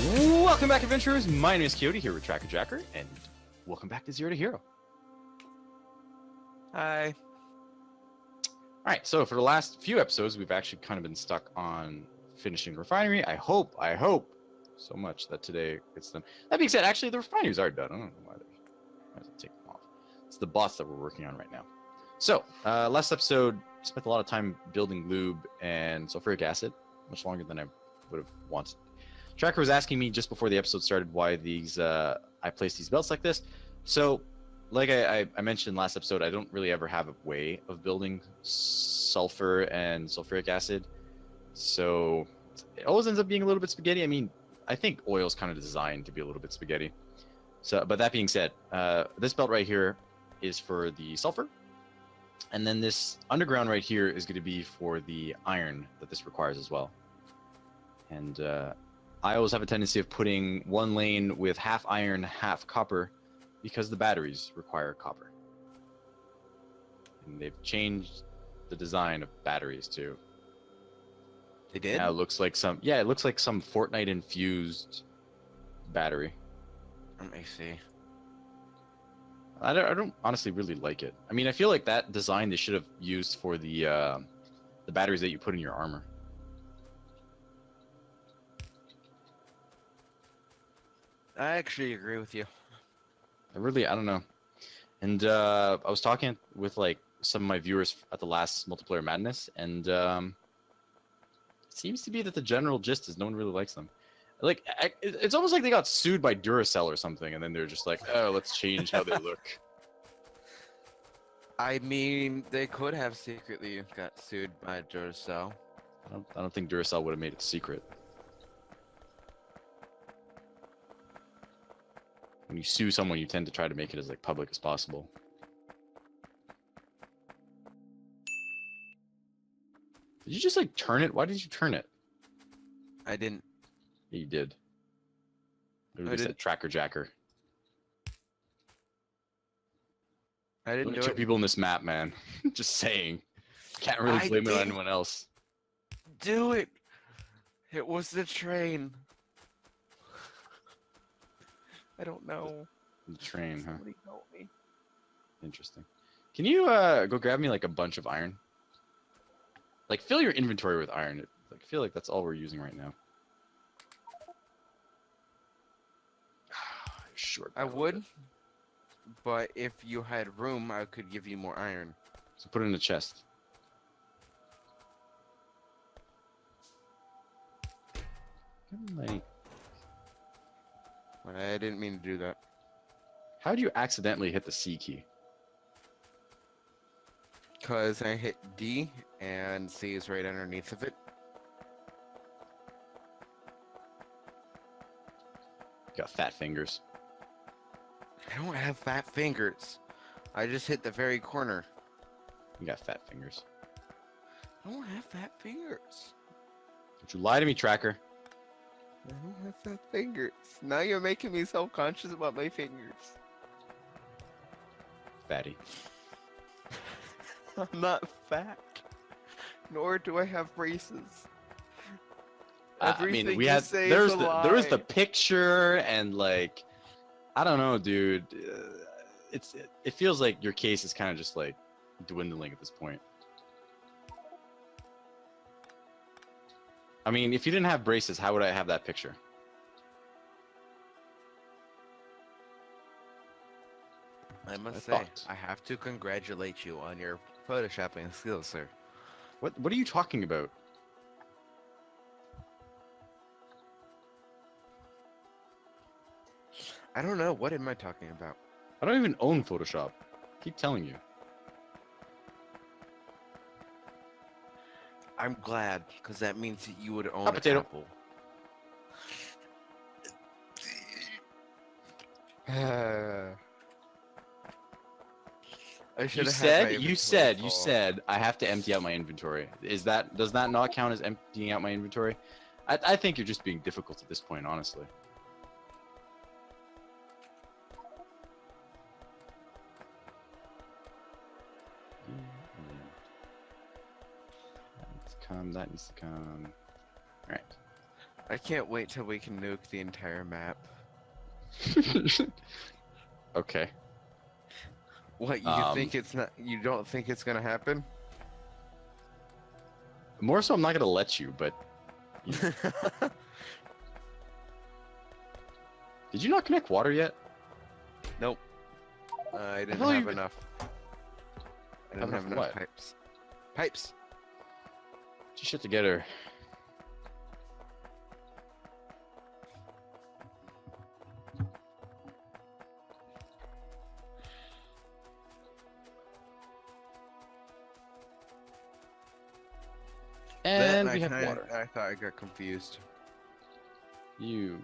Welcome back, adventurers. My name is Coyote here with Tracker Jacker, and welcome back to Zero to Hero. Hi. Alright, so for the last few episodes, we've actually kind of been stuck on finishing the refinery. I hope so much that today gets done. That being said, actually, the refineries are done. I don't know why they take them off. It's the bots that we're working on right now. So, last episode, spent a lot of time building lube and sulfuric acid, much longer than I would have wanted. Tracker was asking me just before the episode started why these I placed these belts like this. So, like I mentioned last episode, I don't really ever have a way of building sulfur and sulfuric acid. So it always ends up being a little bit spaghetti. I mean, I think oil is kind of designed to be a little bit spaghetti. So, but that being said, this belt right here is for the sulfur. And then this underground right here is going to be for the iron that this requires as well. And I always have a tendency of putting one lane with half iron, half copper, because the batteries require copper. And they've changed the design of batteries too. They did? Now it looks like some Fortnite infused battery. Let me see. I don't honestly really like it. I mean, I feel like that design they should have used for the batteries that you put in your armor. I actually agree with you. I don't know. And I was talking with like some of my viewers at the last Multiplayer Madness, and it seems to be that the general gist is no one really likes them. Like, it's almost like they got sued by Duracell or something, and then they're just like, oh, let's change how they look. I mean, they could have secretly got sued by Duracell. I don't think Duracell would have made it secret. When you sue someone, you tend to try to make it as like public as possible. Did you just like turn it? Why did you turn it? I didn't. Yeah, you did. Literally I said didn't. Tracker Jacker. I didn't Only do two it. people in this map, man. Just saying. Can't really I blame it on didn't anyone else. do it. It was the train. I don't know. The train, huh? Somebody help me. Interesting. Can you go grab me like a bunch of iron? Like fill your inventory with iron. Like, I feel like that's all we're using right now. Short. I would, but if you had room, I could give you more iron. So put it in the chest. Like, I didn't mean to do that. how do you accidentally hit the C key? Because I hit D and C is right underneath of it. You got fat fingers. I don't have fat fingers. I just hit the very corner. You got fat fingers. I don't have fat fingers. Don't you lie to me, Tracker. I don't have fat fingers. Now you're making me self-conscious about my fingers. Fatty. I'm not fat. Nor do I have braces. I mean, Everything we you had say there is was a there was the lie. picture and like, I don't know, dude. It feels like your case is kind of just like dwindling at this point. I mean, if you didn't have braces, how would I have that picture? I must I say, thought. I have to congratulate you on your photoshopping skills, sir. What are you talking about? I don't know. What am I talking about? I don't even own Photoshop. Keep telling you. I'm glad, because that means that you would own Hot a potato. couple. I should have had my You inventory full. said I have to empty out my inventory. Does that not count as emptying out my inventory? I think you're just being difficult at this point, honestly. That needs to come. That needs to come. All right. I can't wait till we can nuke the entire map. Okay. What, you think it's not? You don't think it's gonna happen? More so, I'm not gonna let you. But did you not connect water yet? Nope. I didn't hell have you- enough. I Have didn't have enough enough what? pipes. Pipes. Get your shit together. And we have water. I thought I got confused. You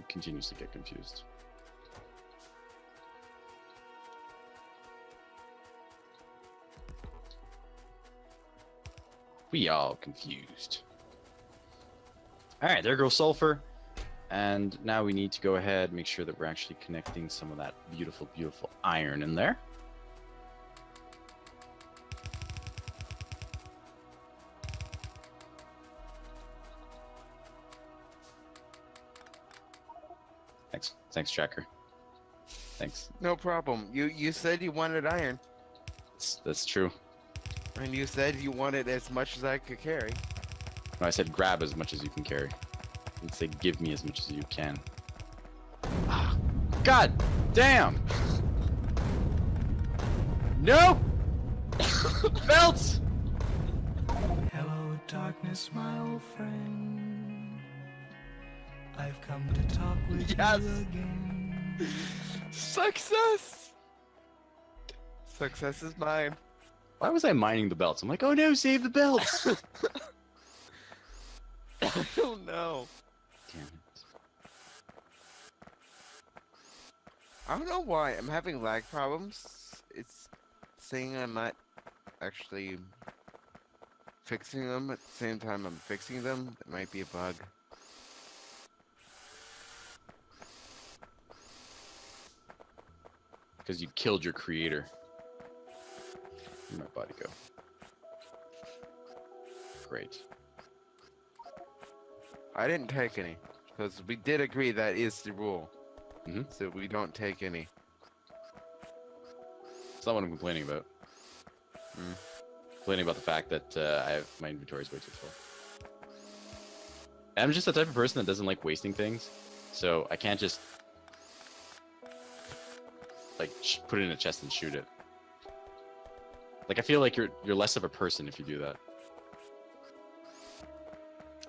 continues to get confused. We all confused. All right, there goes sulfur. And now we need to go ahead and make sure that we're actually connecting some of that beautiful, beautiful iron in there. Thanks, Tracker. Thanks. No problem. You said you wanted iron, That's true. and you said you wanted as much as I could carry. No, I said grab as much as you can carry. I didn't say give me as much as you can. Ah, God damn! No! Belts! Hello, darkness, my old friend. I've come to talk with Yes. you again. Success. Success is mine. Why was I mining the belts? I'm like, oh no, save the belts! I don't know. Damn it. I don't know why I'm having lag problems. It's saying I'm not actually fixing them at the same time I'm fixing them. It might be a bug. Because you killed your creator. Where'd my body go? Great. I didn't take any because we did agree that is the rule. Mhm. So we don't take any. It's not what I'm complaining about. Mm. Complaining about the fact that I have my inventory is way too full. I'm just the type of person that doesn't like wasting things, so I can't just like put it in a chest and shoot it. Like I feel like you're less of a person if you do that.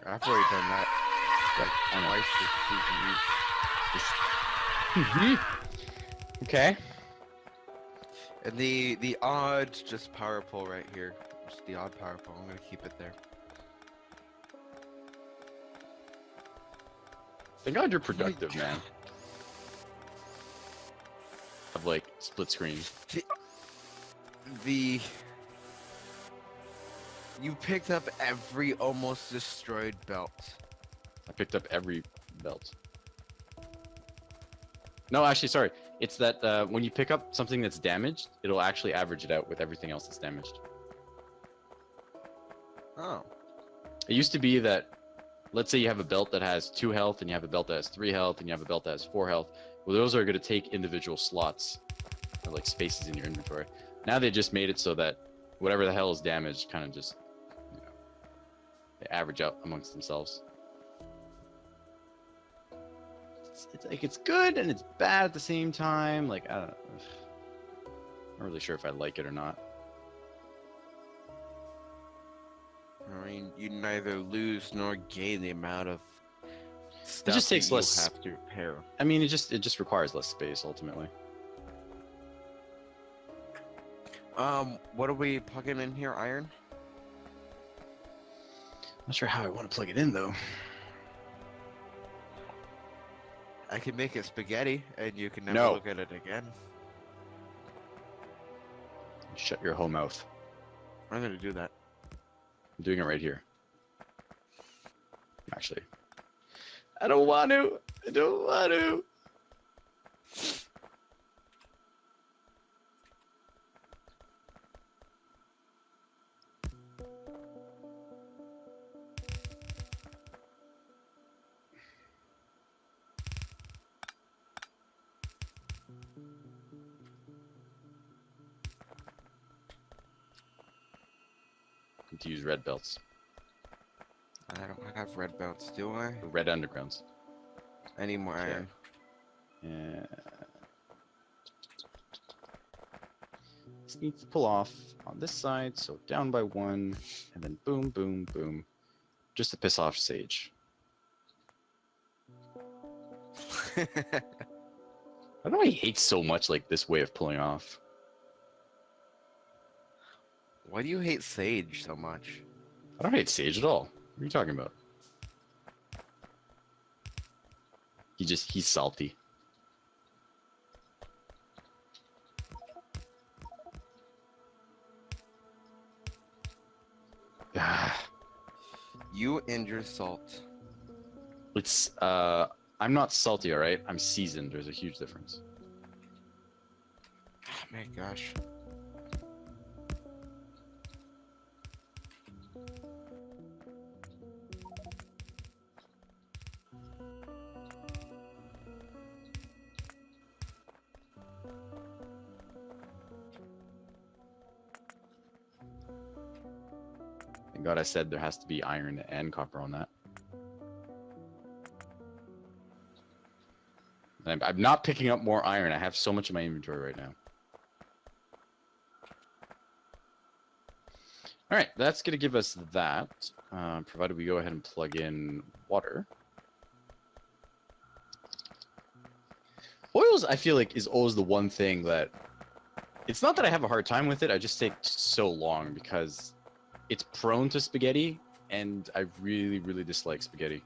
I've already done that. I know. Twice this season. Okay. And the odd just power pole right here. Just the odd power pole. I'm gonna keep it there. Thank God you're productive, man. Of like split screen. The you picked up every almost destroyed belt. I picked up every belt. No, actually, sorry. It's that when you pick up something that's damaged, it'll actually average it out with everything else that's damaged. Oh. It used to be that, let's say you have a belt that has 2 health, and you have a belt that has 3 health, and you have a belt that has 4 health. Well, those are going to take individual slots, or like spaces in your inventory. Now they just made it so that whatever the hell is damaged, kind of just, you know, they average out amongst themselves. It's like it's good and it's bad at the same time. Like I don't know. I'm not really sure if I like it or not. I mean, you neither lose nor gain the amount of stuff just takes that you less- have to repair. I mean, it just requires less space ultimately. What are we plugging in here? Iron? Not sure how I want to plug it in though. I can make it spaghetti, and you can never No. look at it again. Shut your whole mouth. I'm gonna do that. I'm doing it right here. Actually, I don't want to. I don't want to. Need to use red belts. I don't have red belts, do I? Red undergrounds. I need more Okay. iron. Yeah. This needs to pull off on this side, so down by 1, and then boom, boom, boom. Just to piss off Sage. I don't know why he hates so much like this way of pulling off. Why do you hate Sage so much? I don't hate Sage at all. What are you talking about? He's salty. You and your salt. It's I'm not salty, all right? I'm seasoned. There's a huge difference. Oh my gosh. Thank God I said there has to be iron and copper on that. And I'm not picking up more iron. I have so much in my inventory right now. All right, that's going to give us that, provided we go ahead and plug in water. Oils, I feel like, is always the one thing that... It's not that I have a hard time with it, I just take so long because it's prone to spaghetti, and I really, really dislike spaghetti.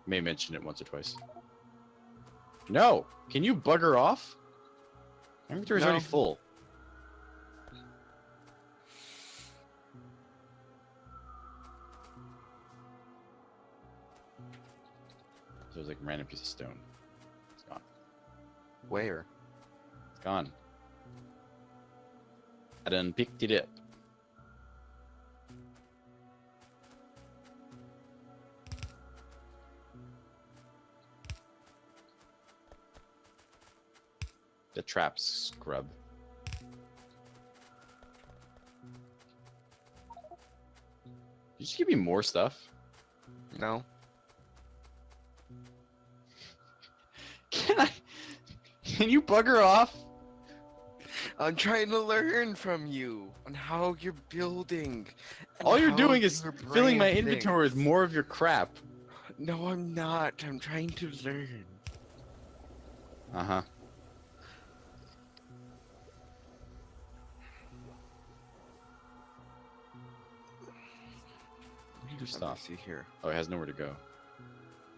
May mention it once or twice. No! Can you bugger off? My inventory's already full. So there's like a random piece of stone. It's gone. Where? It's gone. I done picked it up. The traps, scrub. Did you just give me more stuff? No. Can you bugger off? I'm trying to learn from you on how you're building. and All you're how doing is your filling my brain inventory with thinks. more of your crap. No, I'm not. I'm trying to learn. Uh-huh. Your Let me stuff. see here. Oh, it has nowhere to go.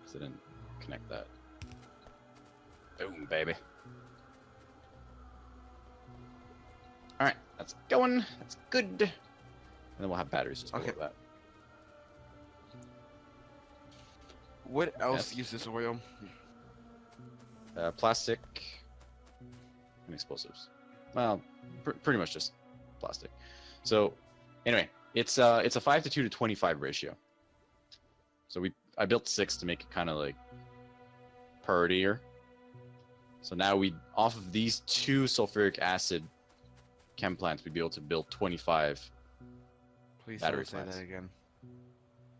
Because I didn't connect that. Boom, baby. Alright, that's going. That's good. And then we'll have batteries just below Okay. that. What else Yes. uses oil? Plastic and explosives. Well, pretty much just plastic. So, anyway, it's a 5 to 2 to 25 ratio. So I built 6 to make it kind of like prioritier. So now off of these 2 sulfuric acid chem plants, we'd be able to build 25. Please Battery don't say plants. that again.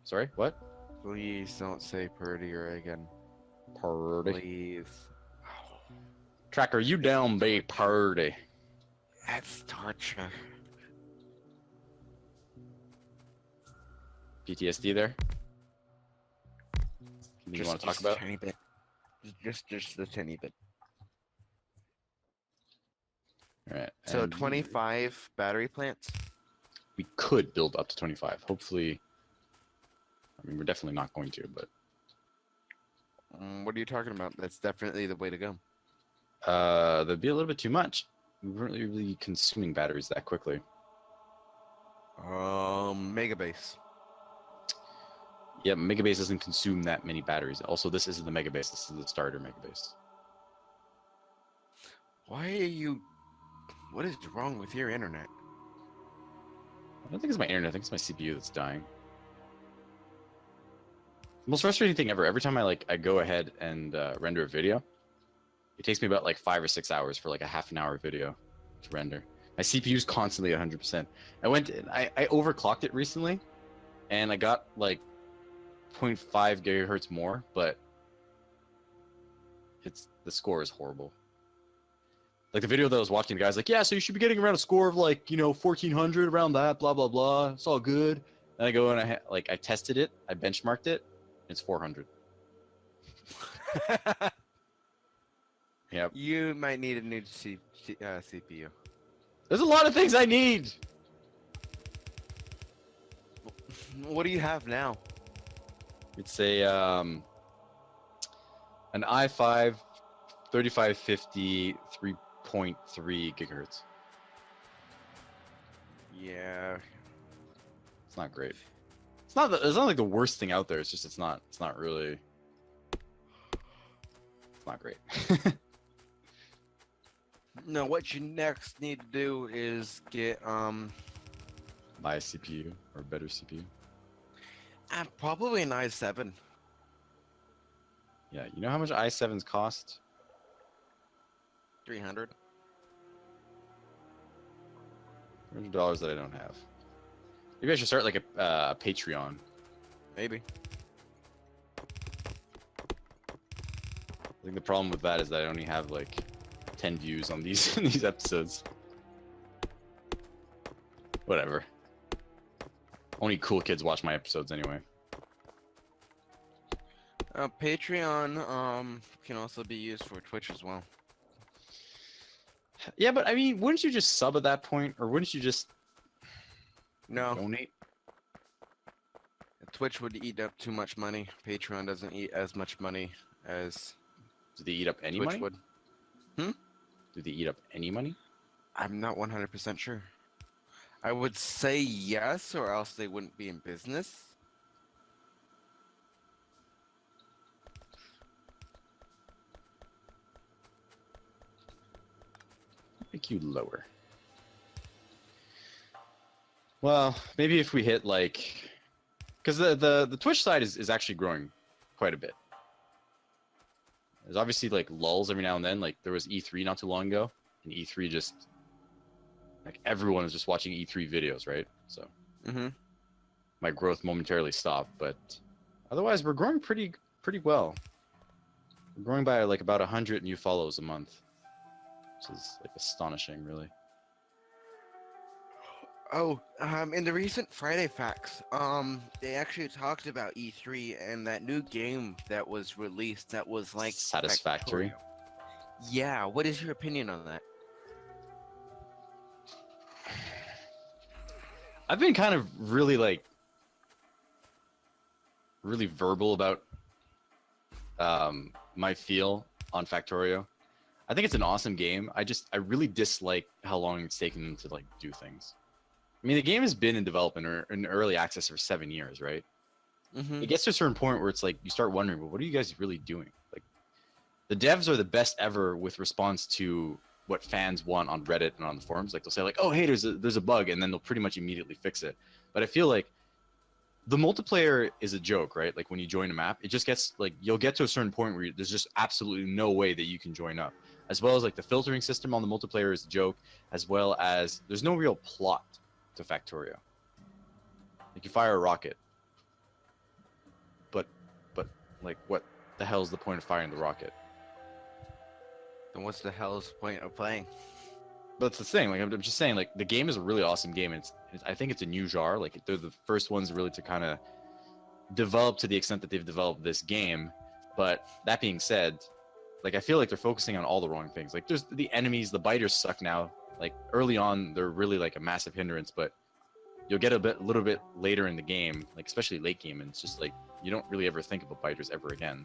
Sorry, what? Please don't say prettier again. Purdy. Please. Tracker, you down, be purdy. That's torture. PTSD there? Anything you want to talk about? A tiny bit. Just a tiny bit. All right. So and 25 battery plants? We could build up to 25. Hopefully. I mean, we're definitely not going to, but What are you talking about? That's definitely the way to go. that'd be a little bit too much. We weren't really consuming batteries that quickly. Megabase. Yeah, Megabase doesn't consume that many batteries. Also, this isn't the Megabase. This is the starter Megabase. Why are you... What is wrong with your internet? I don't think it's my internet. I think it's my CPU that's dying. The most frustrating thing ever. Every time I go ahead and render a video, it takes me about like 5 or 6 hours for like a half an hour video to render. My CPU's constantly 100%. I overclocked it recently, and I got like 0.5 gigahertz more, but the score is horrible. Like the video that I was watching, the guy's like, yeah, so you should be getting around a score of like, 1400, around that, blah blah blah. It's all good. And I go and I tested it, I benchmarked it, it's 400. Yep. You might need a new CPU. There's a lot of things I need. What do you have now? It's a an i5 3550 3.3 gigahertz. Yeah. It's not great. It's not like the worst thing out there. It's just it's not really. It's not great. No, what you next need to do is get Buy a CPU or a better CPU. probably an i7. Yeah, you know how much i7s cost? 300. $100 that I don't have. Maybe I should start like a Patreon. Maybe. I think the problem with that is that I only have like 10 views on these these episodes. Whatever. Only cool kids watch my episodes anyway. Patreon can also be used for Twitch as well. Yeah, but I mean, wouldn't you just sub at that point, or wouldn't you just No, donate? Twitch would eat up too much money. Patreon doesn't eat as much money as Do they eat up any Twitch money? would. Do they eat up any money? I'm not 100% sure. I would say yes, or else they wouldn't be in business. Make you lower. Well, maybe if we hit like, because the Twitch side is actually growing quite a bit. There's obviously like lulls every now and then. Like there was E3 not too long ago, and E3 just like everyone was just watching E3 videos, right? So my growth momentarily stopped, but otherwise we're growing pretty well. We're growing by like about 100 new follows a month, which is like astonishing, really. Oh, in the recent Friday Facts, they actually talked about E3 and that new game that was released that was like Satisfactory. Factorio. Yeah, what is your opinion on that? I've been kind of really verbal about my feel on Factorio. I think it's an awesome game. I really dislike how long it's taken them to like do things. I mean, the game has been in development or in early access for 7 years, right? It gets to a certain point where it's like you start wondering, well, what are you guys really doing? Like, the devs are the best ever with response to what fans want on Reddit and on the forums. Like they'll say like, oh, hey, there's a bug, and then they'll pretty much immediately fix it. But I feel like the multiplayer is a joke, right? Like when you join a map, it just gets like you'll get to a certain point where there's just absolutely no way that you can join up. As well as like the filtering system on the multiplayer is a joke, as well as there's no real plot to Factorio. Like you fire a rocket, but like what the hell is the point of firing the rocket? Then what's the hell's point of playing? But it's the thing. Like I'm just saying, like the game is a really awesome game. I think it's a new genre. Like they're the first ones really to kind of develop to the extent that they've developed this game. But that being said, like I feel like they're focusing on all the wrong things. Like there's the enemies, the biters suck now. Like early on, they're really like a massive hindrance, but you'll get a little bit later in the game, like especially late game, and it's just like you don't really ever think about biters ever again.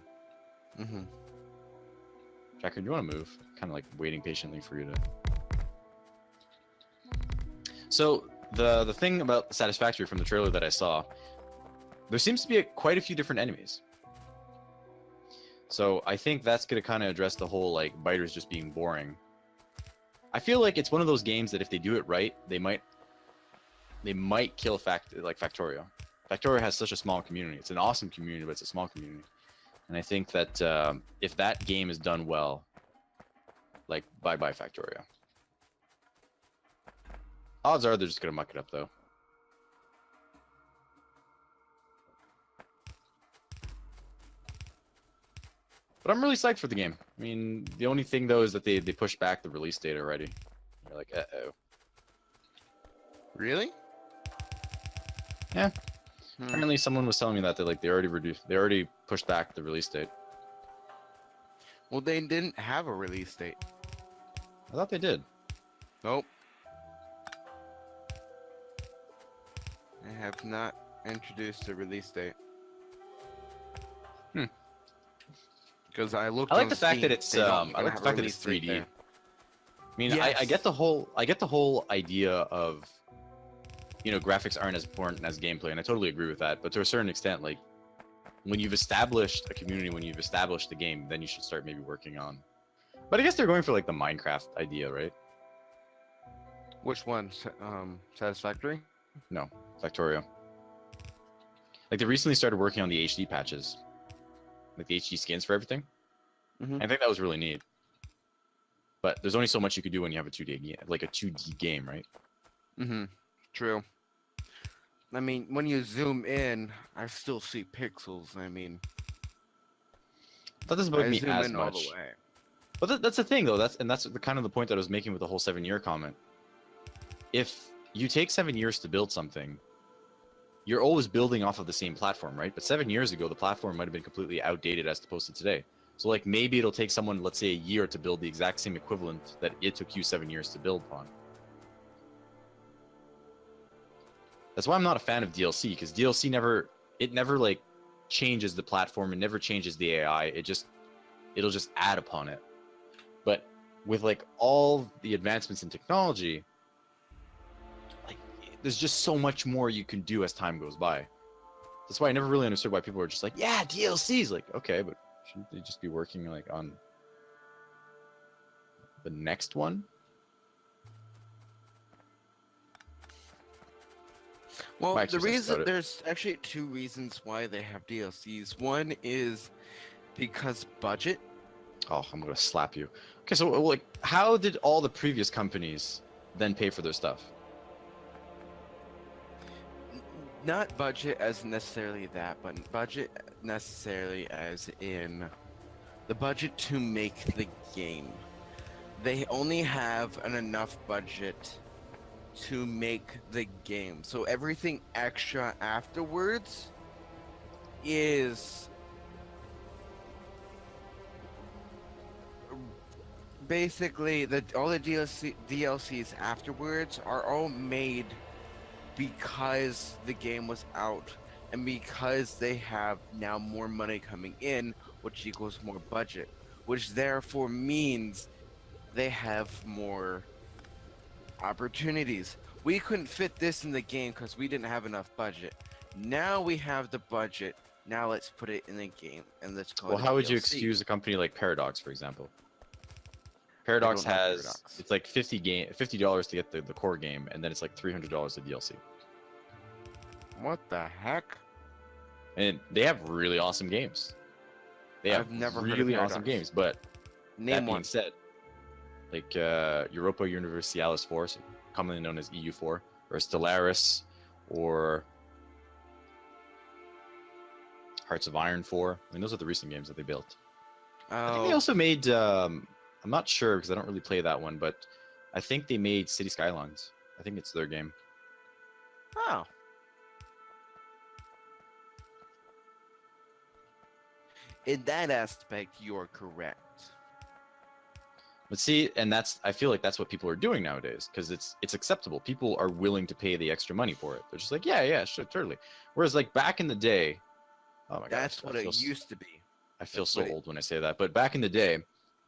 Jacker, do you want to move? Kind of like waiting patiently for you to. So the thing about Satisfactory from the trailer that I saw, there seems to be quite a few different enemies. So I think that's gonna kind of address the whole like biters just being boring. I feel like it's one of those games that if they do it right, they might kill Factorio. Factorio has such a small community. It's an awesome community, but it's a small community. And I think that if that game is done well, like bye-bye Factorio. Odds are they're just gonna muck it up though. But I'm really psyched for the game. I mean, the only thing though is that they pushed back the release date already. You're like, uh-oh. Really? Yeah. Hmm. Apparently, someone was telling me that they already pushed back the release date. Well, they didn't have a release date. I thought they did. Nope. They have not introduced a release date. Hmm. Because I looked. I like on the fact Steam, that it's they don't I like have the a fact that it's release date 3D. there. I mean, I Yes. get the whole idea of, you know, graphics aren't as important as gameplay, and I totally agree with that. But to a certain extent, like when you've established a community, when you've established the game, then you should start maybe working on. But I guess they're going for like the Minecraft idea, right? Which one? Satisfactory? No, Factorio. Like they recently started working on the HD patches, like the HD skins for everything. Mhm. I think that was really neat. But there's only so much you could do when you have a 2D game, like a 2D game, right? Mm-hmm. True. I mean, when you zoom in, I still see pixels. I mean, That doesn't bug I me zoom as in all the much. way. But that's the thing, though. That's the kind of the point that I was making with the whole 7-year comment. If you take 7 years to build something, you're always building off of the same platform, right? But 7 years ago, the platform might have been completely outdated as opposed to today. So like maybe it'll take someone, let's say, a year to build the exact same equivalent that it took you 7 years to build upon. That's why I'm not a fan of DLC, because DLC never like changes the platform, it never changes the AI. It'll just add upon it. But with like all the advancements in technology, like there's just so much more you can do as time goes by. That's why I never really understood why people are just like, yeah, DLCs. Like, okay, but shouldn't they just be working like on the next one? Well, My the 2 cents about reason it. there's actually two reasons why they have DLCs. One is because budget. Oh, I'm gonna slap you. Okay, so like, how did all the previous companies then pay for their stuff? Not budget as necessarily that, but budget necessarily as in the budget to make the game. They only have an enough budget to make the game. So everything extra afterwards is basically all the DLCs afterwards are all made because the game was out and because they have now more money coming in, which equals more budget, which therefore means they have more opportunities. We couldn't fit this in the game because we didn't have enough budget. Now we have the budget. Now let's put it in the game and let's call Well, it. how would you DLC. excuse a company like Paradox, for example? I don't Paradox know has Paradox. it's like $50 to get the core game, and then it's like $300 of DLC. What the heck? And they have really awesome games. They have I've never heard of really awesome Paradox. games, but Name that being one. said, like Europa Universalis Force, commonly known as EU4, or Stellaris, or Hearts of Iron 4. I mean, those are the recent games that they built. I think they Oh, also made, I'm not sure because I don't really play that one, but I think they made City Skylines. I think it's their game. oh. In that aspect, you are correct. But see, and I feel like that's what people are doing nowadays because it's acceptable. People are willing to pay the extra money for it. They're just like, yeah, sure, totally. Whereas like back in the day, oh my god, That's what it used to be. I feel that's so what it- old when I say that. But back in the day,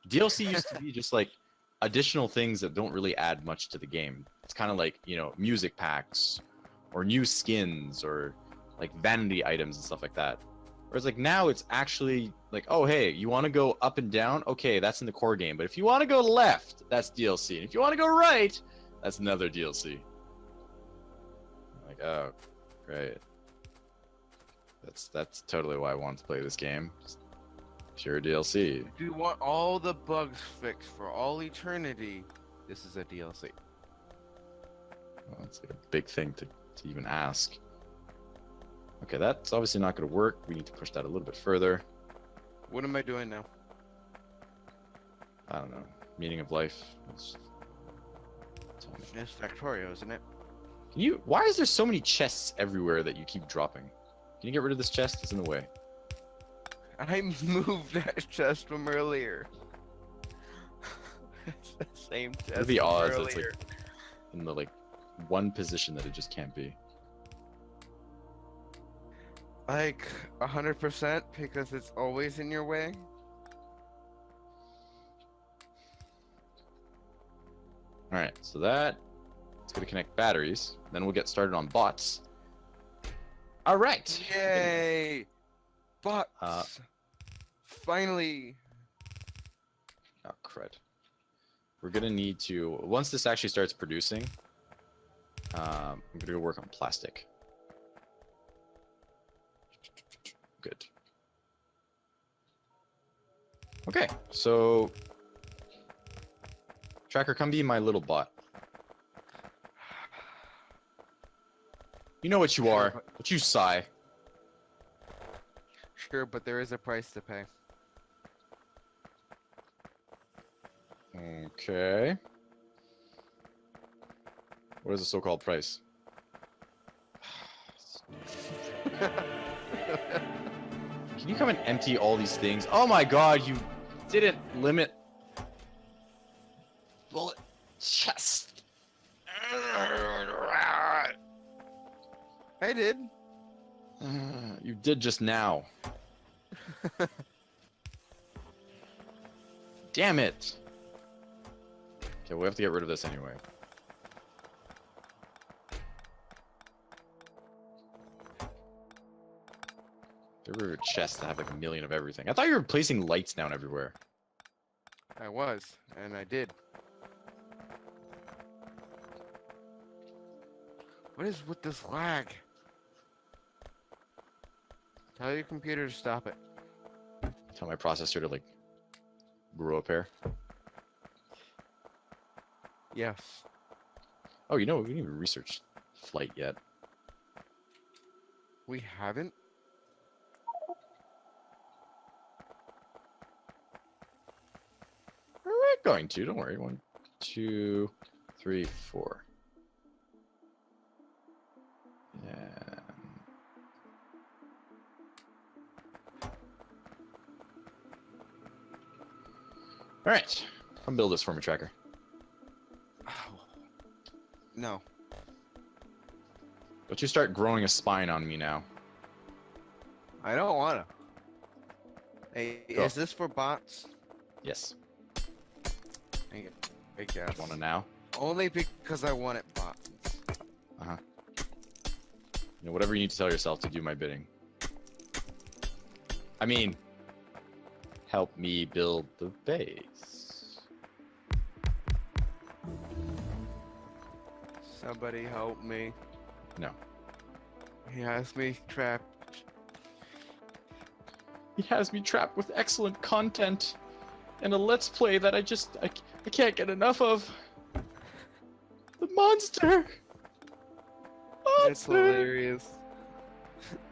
DLC used to be just like additional things that don't really add much to the game. It's kind of like, you know, music packs or new skins or like vanity items and stuff like that. Whereas like now it's actually like, oh hey, you want to go up and down? Okay, that's in the core game. But if you want to go left, that's DLC. And if you want to go right, that's another DLC. Like, oh, great. That's totally why I want to play this game. Just pure DLC. If you want all the bugs fixed for all eternity, this is a DLC. Well, that's like a big thing to even ask. Okay, that's obviously not going to work. We need to push that a little bit further. What am I doing now? I don't know. Meaning of life. Tell me. It's Factorio, isn't it? Can you? Why is there so many chests everywhere that you keep dropping? Can you get rid of this chest? It's in the way. I moved that chest from earlier. It's the same chest. What are the from odds that it's earlier. like in the one position that it just can't be? Like 100% because it's always in your way. All right, so that it's gonna connect batteries. Then we'll get started on bots. All right. Yay! But Uh, finally, Oh crud. We're gonna need to once this actually starts producing. I'm gonna go work on plastic. Good. Okay, so Tracker, come be my little bot. You know what you are, but you sigh. sure, but there is a price to pay. Okay. What is the so-called price? Can you come and empty all these things? Oh my god, you didn't limit bullet chest. I did. You did just now. Damn it. Okay, we have to get rid of this anyway. Get rid of a chest to have like a million of everything. I thought you were placing lights down everywhere. I was, and I did. What is with this lag? Tell your computer to stop it. Tell my processor to like grow a pair. Yes. Oh, you know, we didn't even research flight yet. We haven't? We're going to, don't worry. 1, 2, 3, 4. Yeah. All right, come build this for me, Tracker. No. Don't you start growing a spine on me now. I don't wanna. Hey, Go. is this for bots? Yes. I guess. Want to now? Only because I want it bots. Uh-huh. You know, whatever you need to tell yourself to do my bidding. I mean, help me build the base. Somebody help me. No. He has me trapped. He has me trapped with excellent content and a let's play that I can't get enough of. The monster! It's hilarious.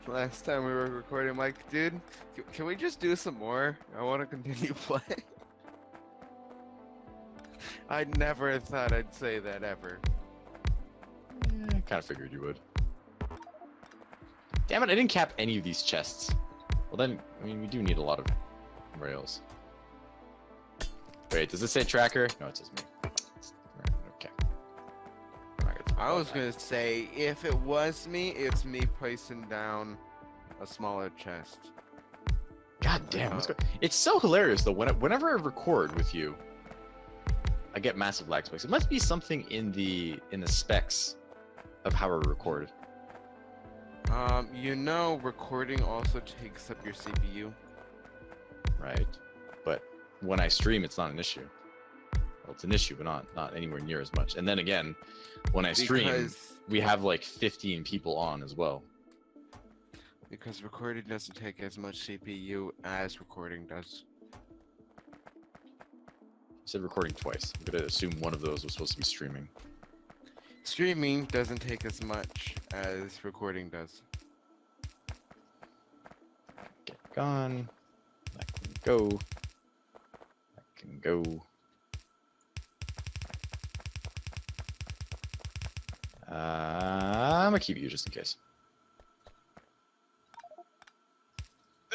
Last time we were recording, I'm like, dude, can we just do some more? I want to continue playing. I never thought I'd say that ever. I kind of figured you would. Damn it, I didn't cap any of these chests. Well then, I mean, we do need a lot of rails. Wait, does it say Tracker? No, it says me. Okay. I was gonna say, if it was me, it's me placing down a smaller chest. God damn, what's going? It's so hilarious though. Whenever I record with you, I get massive lag spikes. It must be something in the specs of how I record. You know, recording also takes up your CPU. Right? But when I stream, it's not an issue. Well, it's an issue, but not anywhere near as much. And then again, when I stream, Because- we have like 15 people on as well. Because recording doesn't take as much CPU as recording does. I said recording twice. I'm gonna assume one of those was supposed to be streaming. Streaming doesn't take as much as recording does. Get gone. That can go. That can go. I'm gonna keep you just in case.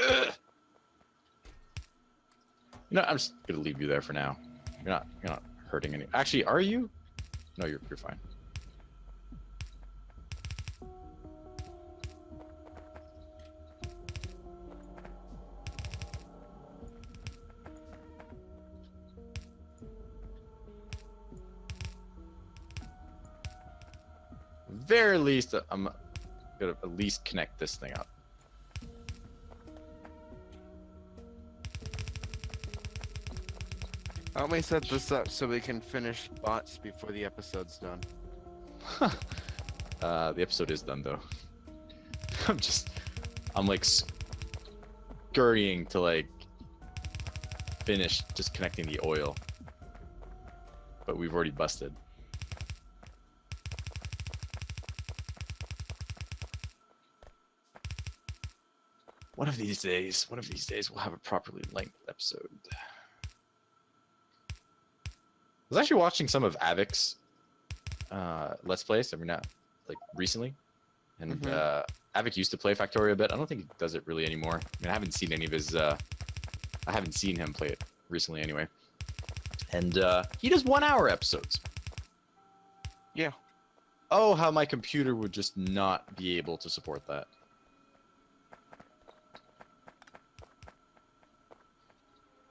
Ugh. You know, I'm just gonna leave you there for now. You're not hurting any. Actually, are you? No, you're fine. Very least, I'm gonna at least connect this thing up. Help me set this up so we can finish bots before the episode's done. The episode is done though. I'm like scurrying to like finish just connecting the oil, but we've already busted. One of these days, we'll have a properly length episode. I was actually watching some of Avic's Let's Plays. I mean, not like recently. And Avic used to play Factorio a bit. I don't think he does it really anymore. I mean, I haven't seen any of his. I haven't seen him play it recently, anyway. And he does 1 hour episodes. Yeah. Oh, how my computer would just not be able to support that.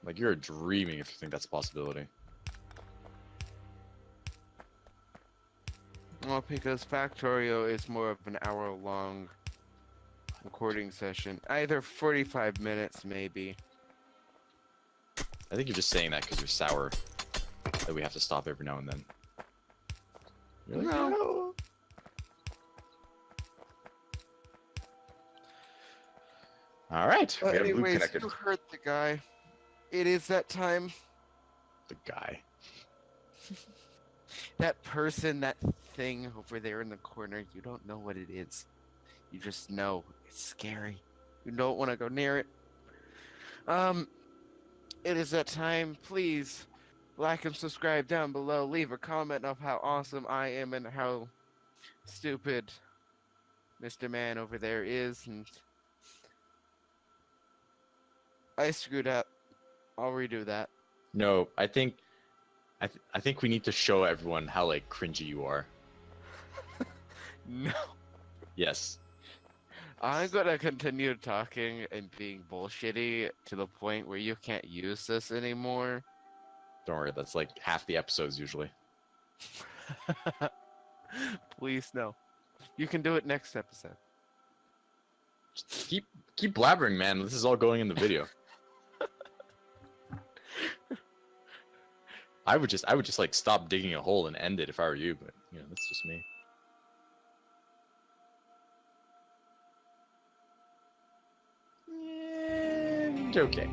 Like, you're dreaming if you think that's a possibility. Well, because Factorio is more of an hour-long recording session. Either 45 minutes, maybe. I think you're just saying that because you're sour that we have to stop every now and then. You're like, No. no. All right. But We have Luke anyways, connected. you heard the guy. It is that time. The guy. That person, that thing over there in the corner, you don't know what it is. You just know it's scary. You don't want to go near it. It is that time. Please like and subscribe down below. Leave a comment of how awesome I am and how stupid Mr. Man over there is. And I screwed up. I'll redo that. No, I think we need to show everyone how like cringy you are. No. Yes. I'm gonna continue talking and being bullshitty to the point where you can't use this anymore. Don't worry, that's like half the episodes usually. Please no. You can do it next episode. Just keep blabbering, man. This is all going in the video. I would just like stop digging a hole and end it if I were you, but you know, that's just me. And okay.